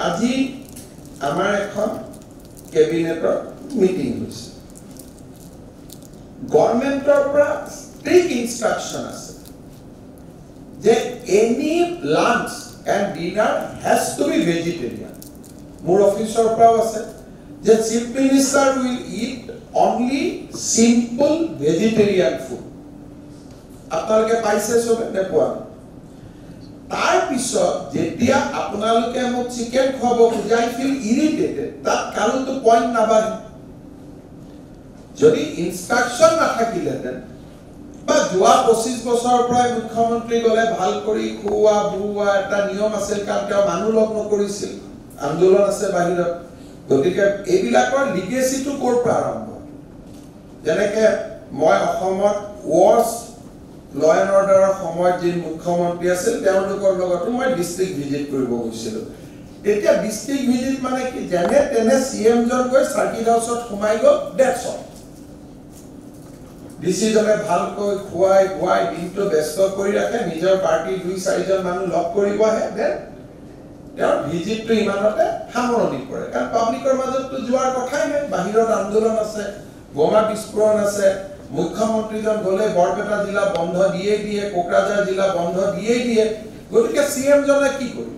আজি আমাৰ এখন কেবিনেটৰ মিটিং হৈছে গভৰ্ণমেণ্টৰ পৰা ষ্ট্ৰিক্ট ইনষ্ট্ৰাকশ্যন আছে যে any lunch and dinner has to be vegetarian মোৰ অফিচৰ পৰাও আছে যে chief minister will eat only simple vegetarian food আপোনালোকে পাইছে চবে নেপোৱা তাৰ পিছত যেতিয়া আপোনালোকে মোক চিকেন খুৱাব খুজে আই ফিল ইৰিটেটেড তাত কাৰোতো পইণ্ট নাবাঢ়ে যদি ইনষ্ট্ৰাকশ্যন নাথাকিলেহেঁতেন বা যোৱা 25 বছৰৰ পৰাই মুখ্যমন্ত্ৰী গলে ভাল কৰি খুওৱা বুওৱা এটা নিয়ম আছিল কাৰণ তেওঁ মানুহ লগ নকৰিছিল আন্দোলন আছে বাহিৰত গতিকে এইবিলাকৰ লিগেচিটো ক'ৰ পৰা আৰম্ভ যেনেকে মই অসমত ৱাৰ্ছ ল এণ্ড অৰ্ডাৰৰ সময়ত যি মুখ্যমন্ত্ৰী আছিল তেওঁলোকৰ লগতো মই ডিষ্ট্ৰিক্ট ভিজিট কৰিব গৈছিলোঁ তেতিয়া ডিষ্ট্ৰিক্ট ভিজিট মানে কি যেনে তেনে CM জন গৈ চাৰ্কিট হাউচত সোমাই গ'ল ডেটছ অল ডিচিজনে ভালকৈ খুৱাই দিনটো ব্যস্ত কৰি ৰাখে নিজৰ পাৰ্টিৰ 2-4 জন মানুহ লগ কৰিব আহে দেন তেওঁৰ ভিজিটটো ইমানতে সামৰণি পৰে কাৰণ পাব্লিকৰ মাজততো যোৱাৰ কথাই নাই বাহিৰত আন্দোলন আছে বোমা বিস্ফোৰণ আছে মুখ্যমন্ত্ৰীজন গলে বৰপেটা জিলা বন্ধ দিয়ে কোকৰাঝাৰ জিলা বন্ধ দিয়ে গতিকে CM জনে কি কৰিব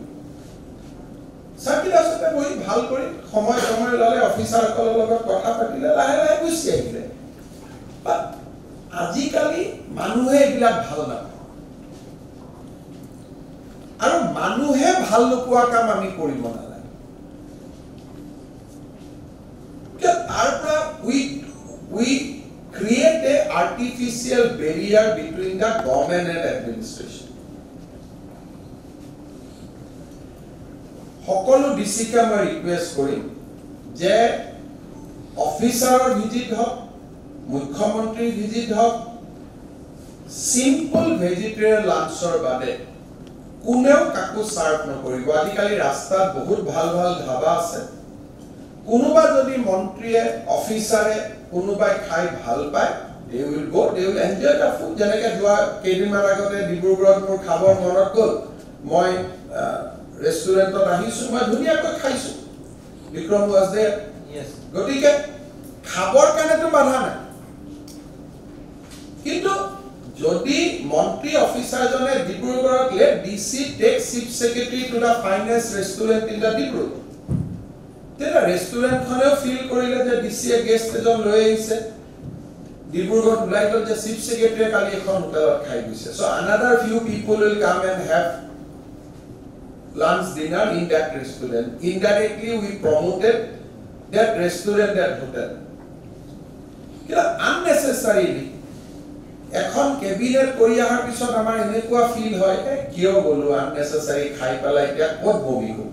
চাৰ্কিট হাউচতে বহি ভাল কৰি সময় ল'লে অফিচাৰসকলৰ লগত কথা পাতিলে লাহে লাহে গুচি আহিলে আজিকালি মানুহে এইবিলাক ভাল নাপায় আৰু মানুহে ভাল নোপোৱা কাম আমি কৰিব নালাগে তাৰ পৰা we create a artificial barrier between the government and administration সকলো ডিসিকে মই ৰিকুৱেষ্ট কৰিম যে অফিচাৰৰ ভিজিট হওক মুখ্যমন্ত্ৰীৰ ভিজিট হওক সিম্পল ভেজিটেৰিয়ান লাঞ্চৰ বাদে কোনেও কাকো সাৰ্ভ নকৰিব আজিকালি ৰাস্তাত বহুত ভাল ভাল ধাবা আছে কোনোবা যদি মন্ত্ৰীয়ে অফিচাৰে কোনোবাই খাই ভাল পায় they will enjoy the food যেনেকে যোৱা কেইদিনমান আগতে ডিব্ৰুগড়ত মোৰ খাবৰ মনত গ'ল মই ৰেষ্টুৰেণ্টত আহিছো মই ধুনীয়াকৈ খাইছো বিক্ৰম was there yes গতিকে খাবৰ কাৰণেতো বাধা নাই কিন্তু যদি মন্ত্ৰী অফিচাৰজনে ডিব্ৰুগড়ত let DC take chief secretary to the finest restaurant in the Dibrugarh Tera ৰেষ্টুৰেণ্টখনেও feel কৰিলে যে ডিসিয়ে গেষ্ট এজন লৈ আহিছে ডিব্ৰুগড়ত ওলাই গ'ল যে চিফ সেক্ৰেটাৰী কালি এখন হোটেলত খাই গৈছে so another few people will come and have lunch dinner in that restaurant indirectly we promoted that restaurant that hotel কিলা unnecessarily এখন কেবিনেট কৰি অহাৰ পিছত আমাৰ এনেকুৱা ফিল হয় কিয় গলো unnecessary খাই পেলাই এতিয়া ক'ত বমি গ'ল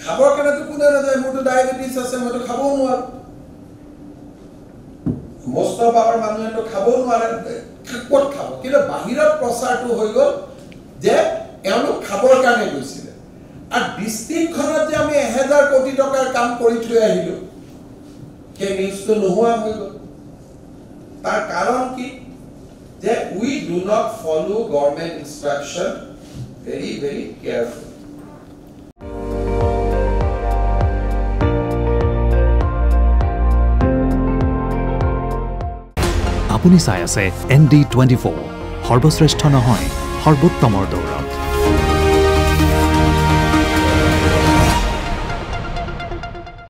খাবৰ কাৰণেতো কোনে নাযায় মোৰতো ডায়েবেটিছ আছে মইতো খাবও নোৱাৰো most of our মানুহেতো খাবও নোৱাৰে ক'ত খাব কিন্তু বাহিৰত প্ৰচাৰটো হৈ গ'ল যে এওঁলোক খাবৰ কাৰণে গৈছিলে আৰু ডিষ্ট্ৰিক্টখনত যে আমি 1000 কোটি টকাৰ কাম কৰি থৈ আহিলো সেই নিউজটো নোহোৱা হৈ গ'ল তাৰ কাৰণ কি যে we do not follow government instruction very very carefully আপুনি চাই আছে ND24 সৰ্বশ্ৰেষ্ঠ নহয় সৰ্বোত্তমৰ দৌৰ